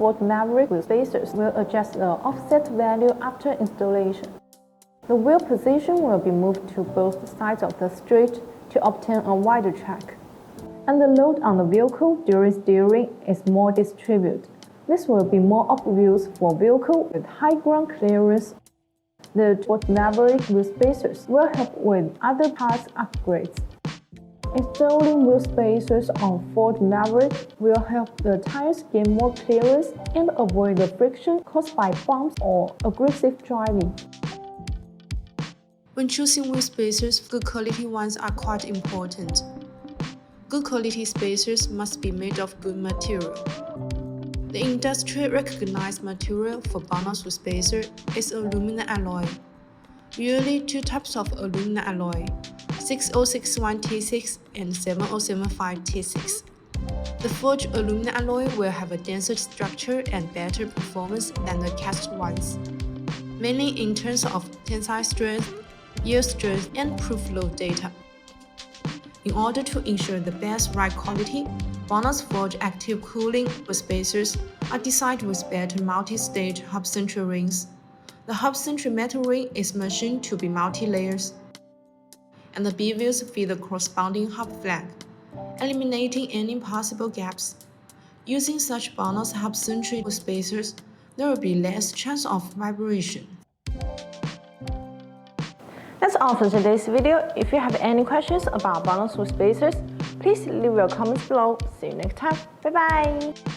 Ford Maverick wheel spacers will adjust the offset value after installation. The wheel position will be moved to both sides of the street to obtain a wider track. And the load on the vehicle during steering is more distributed. This will be more obvious for vehicles with high ground clearance. The Ford Maverick wheel spacers will help with other parts upgrades. Installing wheel spacers on Ford Maverick will help the tires gain more clearance and avoid the friction caused by bumps or aggressive driving. When choosing wheel spacers, good quality ones are quite important. Good quality spacers must be made of good material. The industry-recognized material for BONOSS wheel spacer is aluminum alloy. Usually two types of aluminum alloy, 6061T6 and 7075T6. The forged aluminum alloy will have a denser structure and better performance than the cast ones, mainly in terms of tensile strength, yield strength, and proof load data. In order to ensure the best ride quality, BONOSS Forged active cooling wheel spacers are designed with better multi-stage hub-century rings. The hub-century metal ring is machined to be multi-layers, and the B-wheels feed the corresponding hub flag, eliminating any possible gaps. Using such BONOSS hub-century wheel spacers, there will be less chance of vibration. That's all for today's video. If you have any questions about BONOSS wheel spacers, please leave your comments below. See you next time. Bye bye!